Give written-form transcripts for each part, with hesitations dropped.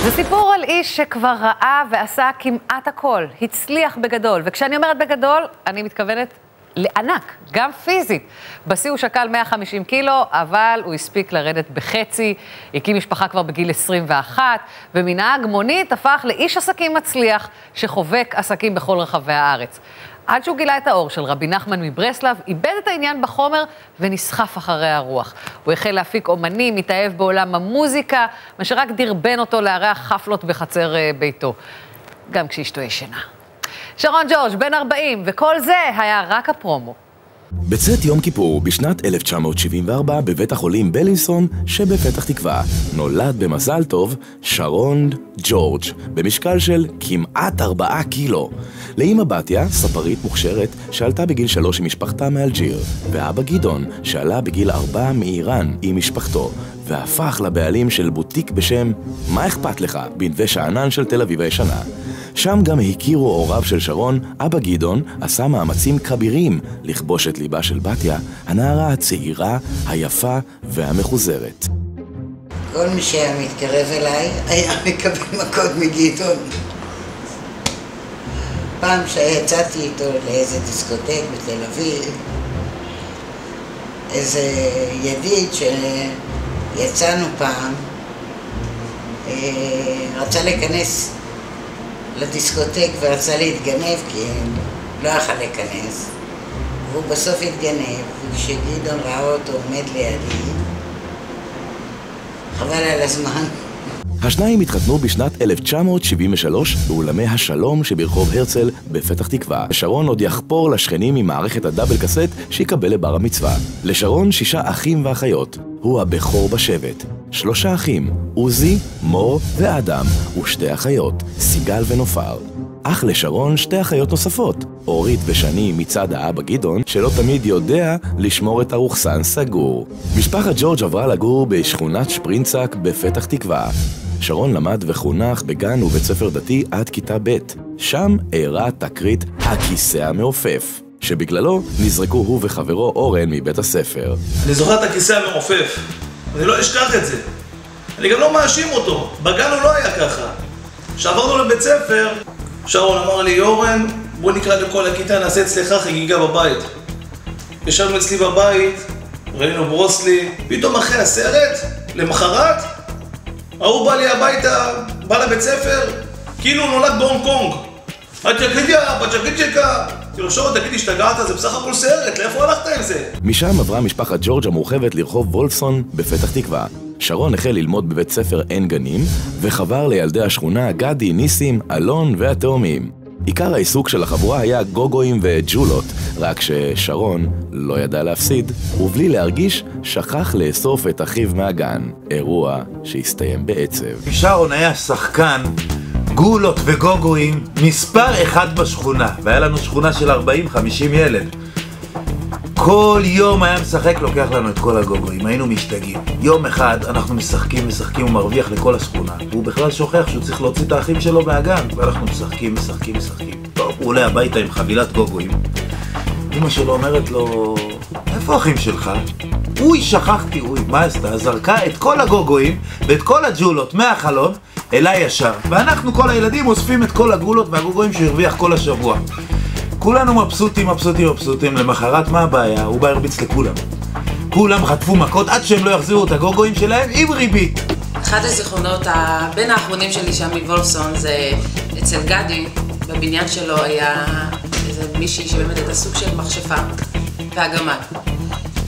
זה סיפור על איש שכבר ראה ועשה כמעט הכל, הצליח בגדול, וכשאני אומרת בגדול, אני מתכוונת לענק, גם פיזית. בשיא הוא שקל 150 קילו, אבל הוא הספיק לרדת בחצי, הקים משפחה כבר בגיל 21, ומנהג מונית הפך לאיש עסקים מצליח, שחובק עסקים בכל רחבי הארץ. עד שהוא גילה את האור של רבי נחמן מברסלב, איבד את העניין בחומר ונסחף אחרי הרוח. הוא החל להפיק אומנים, מתאהב בעולם המוזיקה, מה שרק דרבן אותו לארח חפלות בחצר ביתו, גם כשאשתו ישנה. שרון ג'ורג' בן 40, וכל זה היה רק הפרומו. בצאת יום כיפור בשנת 1974 בבית החולים בלינסון שבפתח תקווה נולד במזל טוב שרון ג'ורג' במשקל של כמעט 4 קילו. לאמא בתיה, ספרית מוכשרת שעלתה בגיל 3 עם משפחתה מאלג'יר, ואבא גדעון שעלה בגיל 4 מאיראן עם משפחתו והפך לבעלים של בוטיק בשם מה אכפת לך בנווה שאנן של תל אביב הישנה. שם גם הכירו הוריו של שרון, אבא גדעון עשה מאמצים כבירים לכבוש את ליבה של בתיה, הנערה הצעירה, היפה והמחוזרת. כל מי שהיה מתקרב אליי היה מקבל מכות מגדעון. פעם שיצאתי איתו לאיזה דיסקוטק בתל אביב, איזה ידיד שיצאנו פעם, רצה להיכנס לדיסקוטק ורצה להתגנב כי לא יכל להיכנס, והוא בסוף התגנב, וכשגדעון ראה אותו עומד לידי, חבל על הזמן. השניים התחתנו בשנת 1973 באולמי השלום שברחוב הרצל בפתח תקווה. שרון עוד יחפור לשכנים ממערכת הדאבל קסט שיקבל לבר המצווה. לשרון 6 אחים ואחיות. הוא הבכור בשבט. 3 אחים, עוזי, מור ואדם, ו2 אחיות, סיגל ונופר. אך לשרון 2 אחיות נוספות, אורית ושני מצד האבא גדעון, שלא תמיד יודע לשמור את הרוחסן סגור. משפחת ג'ורג' עברה לגור בשכונת שפרינצק בפתח תקווה. שרון למד וחונך בגן ובית ספר דתי עד כיתה ב'. שם אירע תקרית הכיסא המעופף, שבגללו נזרקו הוא וחברו אורן מבית הספר. אני זוכר את הכיסא המעופף, אני לא אשכח את זה. אני גם לא מאשים אותו, בגן הוא לא היה ככה. כשעברנו לבית ספר, שרון אמר לי, אורן, בוא נקרא לכל הכיתה, נעשה אצלך חגיגה בבית. ישבנו אצלי בבית, ראינו ברוסלי, פתאום אחרי הסרט, למחרת, ההוא בא לי הביתה, בא לבית ספר, כאילו הוא נולד בהונג קונג. בצ'קיקה. תראו שרון, תגיד, השתגעת, זה בסך הכל סרט, לאיפה הלכת עם זה? משם עברה משפחת ג'ורג' המורחבת לרחוב וולפסון בפתח תקווה. שרון החל ללמוד בבית ספר אין גנים, וחבר לילדי השכונה גדי, ניסים, אלון והתאומים. עיקר העיסוק של החבורה היה גוגויים וג'ולות, רק ששרון לא ידע להפסיד, ובלי להרגיש שכח לאסוף את אחיו מהגן, אירוע שהסתיים בעצב. שרון היה שחקן גולות וגוגויים מספר 1 בשכונה, והיה לנו שכונה של 40-50 ילד. כל יום היה משחק, לוקח לנו את כל הגוגויים, היינו משתגעים. יום אחד אנחנו משחקים, ומרוויח לכל השכונה. והוא בכלל שוכח שהוא צריך להוציא את האחים שלו מהגן, ואנחנו משחקים. טוב, הוא עולה הביתה עם חבילת גוגויים. אמא שלו אומרת לו, איפה האחים שלך? אוי, שכחתי, מה עשתה? זרקה את כל הגוגויים ואת כל הג'ולות מהחלון אליי ישר. ואנחנו כל הילדים אוספים את כל הגולות והגוגויים שהרוויח כל השבוע. כולנו מבסוטים, למחרת מה הבעיה? הוא בא הרביץ לכולם. כולם חטפו מכות עד שהם לא יחזירו את הגוגויים שלהם עם ריבית. אחד הזיכרונות בין האחרונים שלי שם מוולפסון זה אצל גדי, בבניין שלו היה איזה מישהי שבאמת הייתה סוג של מכשפה והגמל.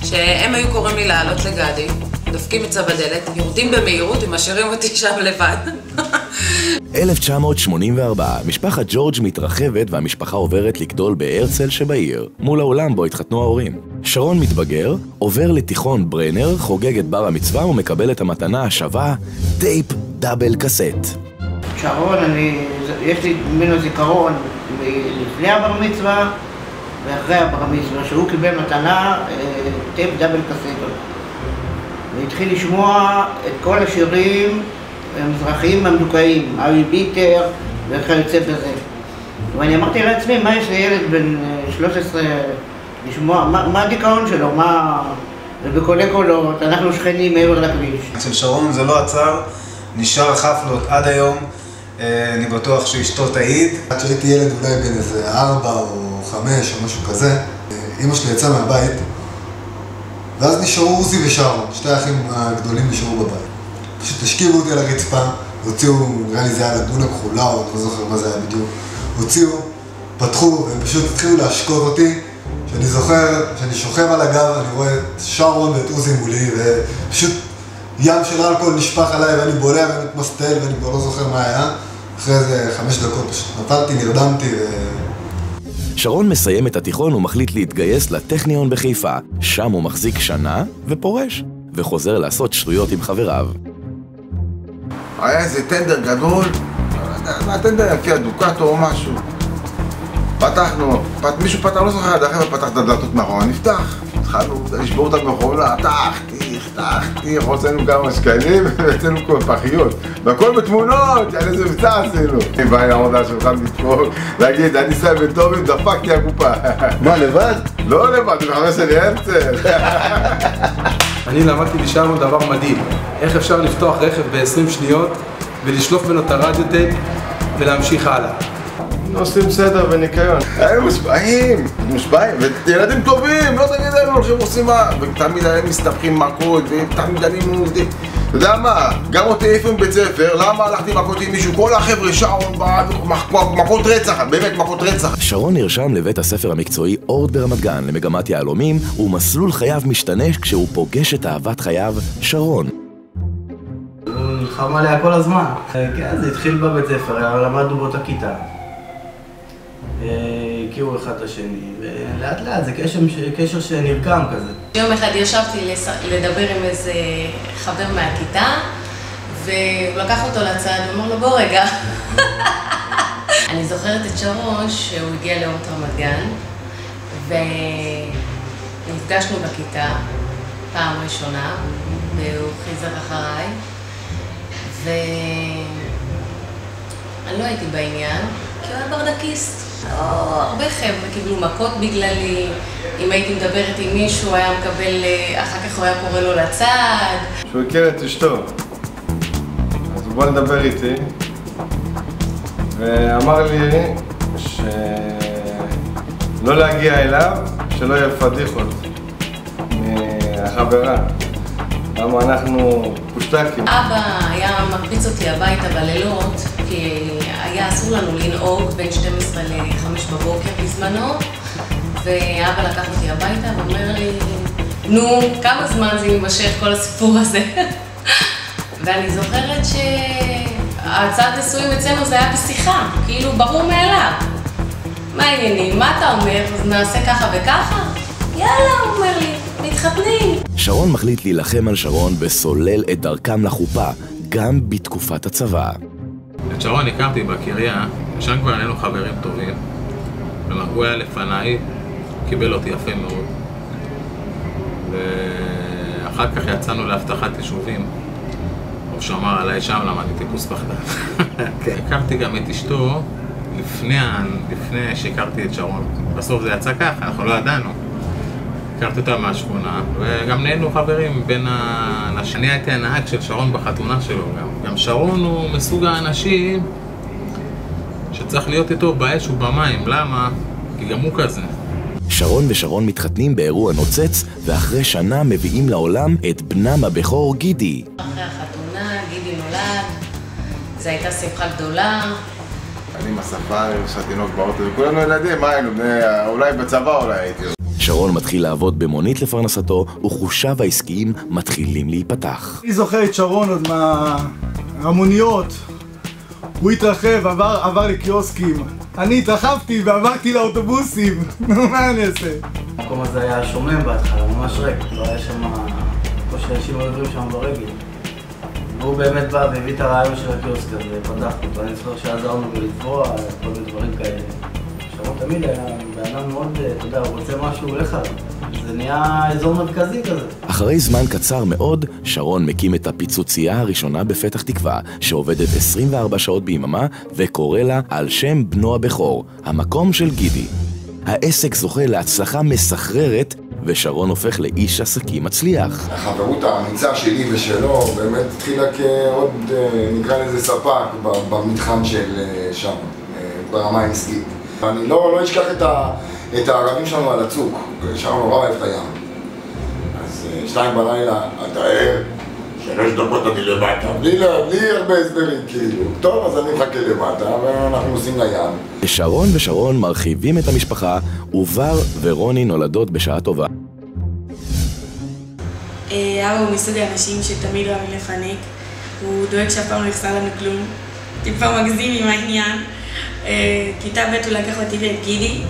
שהם היו קוראים לי לעלות לגדי, דופקים את בדלת, יורדים במהירות ומשאירים אותי שם לבד. 1984, משפחת ג'ורג' מתרחבת והמשפחה עוברת לגדול בהרצל שבעיר, מול העולם בו התחתנו ההורים. שרון מתבגר, עובר לתיכון ברנר, חוגג את בר המצווה ומקבל את המתנה השווה, טייפ דאבל קסט. שרון, יש לי ממנו זיכרון לפני הבר מצווה ואחרי הבר מצווה, שהוא קיבל מתנה טייפ דאבל קסט. והתחיל לשמוע את כל השירים המזרחיים המדוכאים, אבי ביטר וכיוצא בזה. ואני אמרתי לעצמי, מה יש לילד בן 13 לשמוע, מה הדיכאון שלו, ובקולי קולות, אנחנו שכנים מעבר לכביש. אצל שרון זה לא עצר נשאר חפלות עד היום, אני בטוח שאשתו תעיד. עד שהייתי ילד אולי בין איזה 4 או 5 או משהו כזה, אמא שלי יצאה מהבית, ואז נשארו עוזי ושרון, שתי האחים הגדולים נשארו בבית. פשוט השכיבו אותי על הרצפה, הוציאו, נראה לי זה היה לגונה כחולה, או אני לא זוכר מה זה היה בדיוק. הוציאו, פתחו, והם פשוט התחילו להשקות אותי, שאני זוכר, שאני שוכב על הגב, אני רואה את שרון ואת עוזי מולי, ופשוט ים של אלכוהול נשפך עליי, ואני בולע ומתמסטל, ואני כבר לא זוכר מה היה. אחרי איזה 5 דקות פשוט נפלתי, נרדמתי שרון מסיים את התיכון ומחליט להתגייס לטכניון בחיפה. שם הוא מחזיק שנה ופורש, וחוזר לעשות שטויות עם חבריו. היה איזה טנדר גדול, הטנדר יקר דוקטו או משהו. פתחנו, מישהו פתח, לא זוכר, החבר'ה פתח את הדלתות מאחורה, נפתח. התחלנו לשבור את המכונה, תחתי, הוצאנו כמה שקלים ויצאנו כל פחיות. והכל בתמונות, על איזה מבצע עשינו. אני בא עם העמודה שלך לדפוק, להגיד, אני שם בטובים, דפקתי הקופה. מה, לבד? לא לבד, בחבר שלי הרצל. אני למדתי לשם דבר מדהים. איך אפשר לפתוח רכב ב-20 שניות ולשלוף ממנו את הרדיו טייפ ולהמשיך הלאה. עושים סדר וניקיון. היינו מושבעים, וילדים טובים, לא תגיד לנו, הולכים עושים מה, ותמיד הם מסתבכים מכות, ותמיד עלינו, אתה יודע מה, גם אותי העיפו מבית ספר, למה הלכתי מכות עם מישהו? כל החבר'ה שרון, מכות רצח, באמת מכות רצח. שרון נרשם לבית הספר המקצועי אורט ברמת גן למגמת יהלומים, ומסלול חייו משתנה כשהוא פוגש את אהבת חייו, שרון. הוא נלחם עליה כל הזמן. כן, זה התחיל בבית ספר, למדנו באותה כיתה. הכירו אחד את השני, ולאט לאט זה קשר שנרקם כזה. יום אחד ישבתי לדבר עם איזה חבר מהכיתה, והוא לקח אותו לצד ואמר לו, בוא רגע. אני זוכרת את שרון שהוא הגיע לאורט רמת גן, ונפגשנו בכיתה פעם ראשונה, והוא חיזר אחריי, ואני לא הייתי בעניין, כי הוא היה ברדקיסט. הרבה חבר'ה קיבלו מכות בגללי, אם הייתי מדברת עם מישהו היה מקבל, אחר כך הוא היה קורא לו לצד. שהוא הכיר את אשתו, אז הוא בא לדבר איתי, ואמר לי שלא להגיע אליו, שלא יהיה פדיחות מהחברה. למה אנחנו פושטקים. אבא היה מקפיץ אותי הביתה בלילות, כי היה אסור לנו לנהוג בין 12 ל-5 בבוקר בזמנו, ואבא לקח אותי הביתה ואומר לי, נו, כמה זמן זה יימשך כל הסיפור הזה? ואני זוכרת שהצעת נישואים אצלנו זה היה בשיחה, כאילו ברור מאליו. מה העניינים? מה אתה אומר? נעשה ככה וככה? יאללה, הוא אומר לי, מתחתנים. שרון מחליט להילחם על שרון וסולל את דרכם לחופה, גם בתקופת הצבא. את שרון הכרתי בקריה, שם כבר עלינו חברים טובים. כלומר, הוא היה לפניי, קיבל אותי יפה מאוד. ואחר כך יצאנו להבטחת יישובים. הוא שמר עליי שם, למדתי טיפוס פחדן. הכרתי גם את אשתו לפני שהכרתי את שרון. בסוף זה יצא ככה, אנחנו לא ידענו. הכרתי אותה מהשכונה, וגם נהיינו חברים בין האנשים. אני הייתי הנהג של שרון בחתונה שלו גם. גם שרון הוא מסוג האנשים שצריך להיות איתו באש ובמים. למה? כי גם הוא כזה. שרון ושרון מתחתנים באירוע נוצץ, ואחרי שנה מביאים לעולם את בנם הבכור גידי. אחרי החתונה, גידי נולד, זו הייתה שמחה גדולה. אני עם הספר, יש התינוק באוטו, וכולנו ילדים, מה היינו? אולי בצבא אולי הייתי. שרון מתחיל לעבוד במונית לפרנסתו, וחושיו העסקיים מתחילים להיפתח. אני זוכר את שרון עוד מהמוניות. הוא התרחב, עבר לקיוסקים. אני התרחבתי ועברתי לאוטובוסים. מה אני אעשה? המקום הזה היה שומם בהתחלה, ממש ריק. לא היה שם, כמו שאנשים עוברים שם ברגל. והוא באמת בא והביא את הרעיון של הקיוסק הזה, פתח אותו. אני זוכר שעזרנו בלתבוע, כל מיני דברים כאלה. שרון תמיד היה בענן מאוד, אתה יודע, הוא רוצה משהו, הוא הולך עליו. זה נהיה אזור מרכזי כזה. אחרי זמן קצר מאוד, שרון מקים את הפיצוצייה הראשונה בפתח תקווה, שעובדת 24 שעות ביממה, וקורא לה על שם בנו הבכור, המקום של גידי. העסק זוכה להצלחה מסחררת, ושרון הופך לאיש עסקים מצליח. החברות האמיצה שלי ושלו באמת התחילה כעוד, נקרא לזה ספק במתחם של שם, ברמה העסקית. אני לא אשכח את הערבים שלנו על הצוק, שרון נורא אוהב את הים. אז 2 בלילה, אתה ער, 3 דקות אני למטה, בלי הרבה הסברים כאילו. טוב, אז אני מחכה למטה ואנחנו נוסעים לים. שרון ושרון מרחיבים את המשפחה, ובר ורוני נולדות בשעה טובה. אבא הוא מסוג האנשים שתמיד אוהבים לפנק, הוא דואג שאף פעם לא יחסר לנו כלום, טיפה מגזים עם העניין. כיתה ב' הוא לקח אותי ואת גידי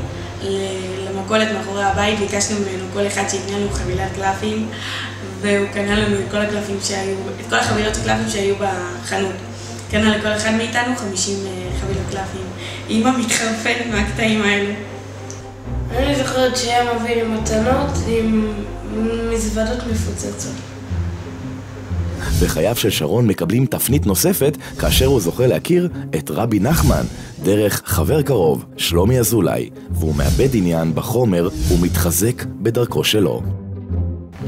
למכולת מאחורי הבית, ביקשנו ממנו כל אחד שיקנה לנו חבילת קלפים, והוא קנה לנו את כל הקלפים שהיו, את כל החבילות הקלפים שהיו בחנות. קנה לכל אחד מאיתנו 50 חבילות קלפים. אמא מתחרפנת מהקטעים האלו. אני זוכרת שהיה מביא לי מתנות עם מזוודות מפוצצות. בחייו של שרון מקבלים תפנית נוספת כאשר הוא זוכה להכיר את רבי נחמן דרך חבר קרוב, שלומי אזולאי, והוא מאבד עניין בחומר ומתחזק בדרכו שלו.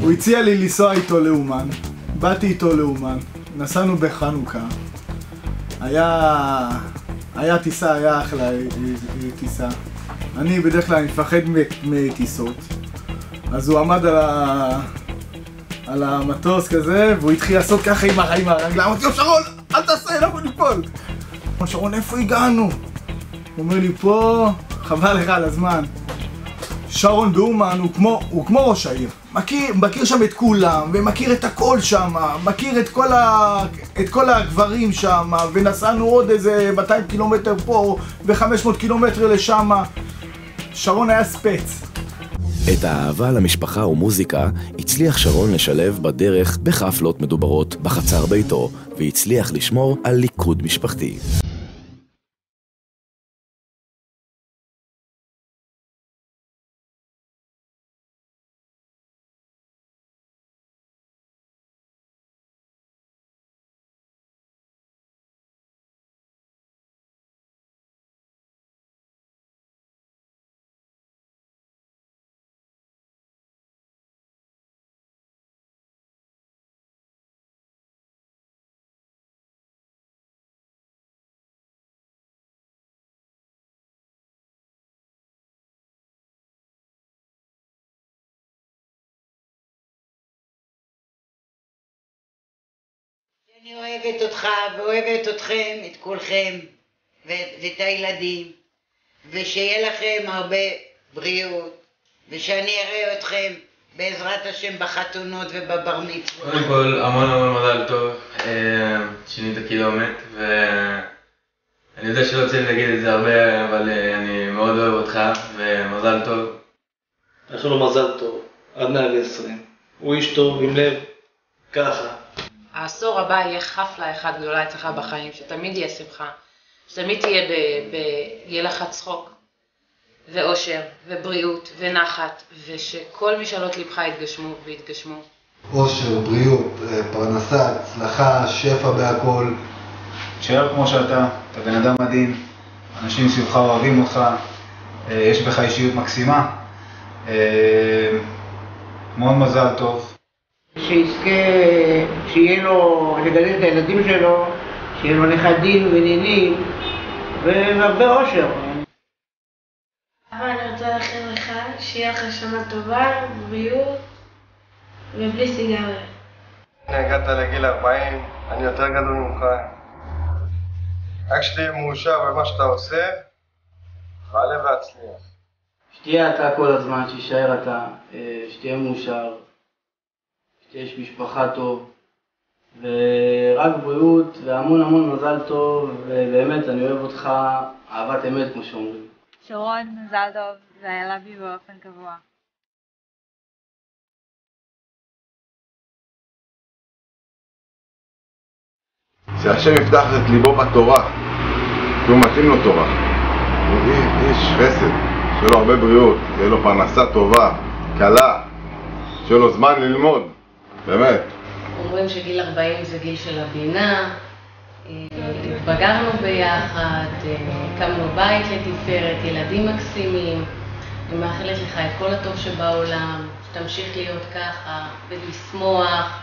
הוא הציע לי לנסוע איתו לאומן, באתי איתו לאומן, נסענו בחנוכה. היה טיסה, היה אחלה טיסה. אני בדרך כלל מפחד מטיסות. אז הוא עמד על המטוס כזה, והוא התחיל לעשות ככה עם הרגליים. אמרתי לו, שרון, אל תעשה, אנחנו ניפול. שרון, איפה הגענו? הוא אומר לי, פה, חבל לך על הזמן. שרון באומן הוא כמו ראש העיר. מכיר שם את כולם, ומכיר את הכל שם, מכיר את כל הגברים שם, ונסענו עוד איזה 200 קילומטר פה, ו500 קילומטר לשם. שרון היה ספץ. את האהבה למשפחה ומוזיקה הצליח שרון לשלב בדרך בחפלות מדוברות בחצר ביתו, והצליח לשמור על ליכוד משפחתי. אני אוהבת אותך ואוהבת אתכם, את כולכם ואת הילדים, ושיהיה לכם הרבה בריאות, ושאני אראה אתכם בעזרת השם בחתונות ובבר מצוות. קודם כל, המון מזל טוב, שינית קילומט, ואני יודע שלא רוצה להגיד את זה הרבה, אבל אני מאוד אוהב אותך, ומזל טוב. יש לו מזל טוב, עד 120. הוא איש טוב, עם לב, ככה. העשור הבא יהיה חפלה אחת גדולה אצלך בחיים, שתמיד יהיה שמחה, שתמיד יהיה לך צחוק, ואושר, ובריאות, ונחת, ושכל משאלות לבך יתגשמו ויתגשמו. אושר, בריאות, פרנסה, הצלחה, שפע בהכל. תשאר כמו שאתה בן אדם מדהים, אנשים סביבך אוהבים אותך, יש בך אישיות מקסימה. מאוד מזל טוב. שיזכה, שיהיה לו, לגדל את הילדים שלו, שיהיה לו נכדים ונינים, והרבה אושר. אבל אני רוצה לאחל לך, שיהיה לך שנה טובה, בריאות, ובלי סיגריה. הגעת לגיל 40, אני יותר גדול ממך. רק שתהיה מאושר במה שאתה עושה, ועלה והצליח. שתהיה אתה כל הזמן, שישאר אתה, שתהיה מאושר. שיש משפחה טוב, ורק בריאות והמון מזל טוב, ובאמת אני אוהב אותך אהבת אמת כמו שאומרים. שרון, מזל טוב, זה I love you באופן קבוע. שהשם יפתח את ליבו בתורה, כי הוא מתאים לו תורה. הוא איש חסד, שיהיה לו הרבה בריאות, שיהיה לו פרנסה טובה, קלה, שיהיה לו זמן ללמוד. באמת. אומרים שגיל 40 זה גיל של הבינה, התבגרנו ביחד, הקמנו בית לתפארת, ילדים מקסימים, אני מאחלת לך את כל הטוב שבעולם, שתמשיך להיות ככה ולשמוח,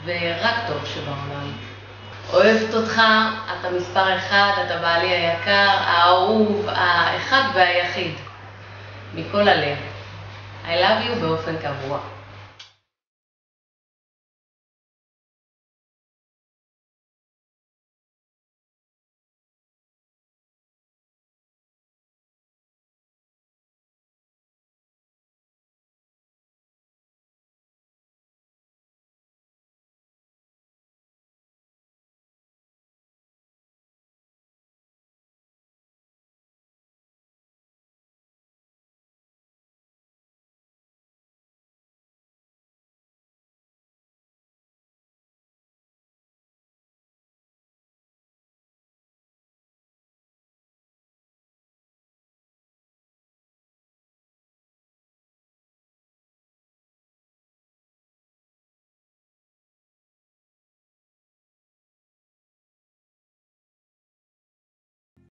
ורק טוב שבעולם. אוהבת אותך, אתה מספר אחד, אתה בעלי היקר, האהוב, האחד והיחיד. מכל הלב. I love you באופן קבוע.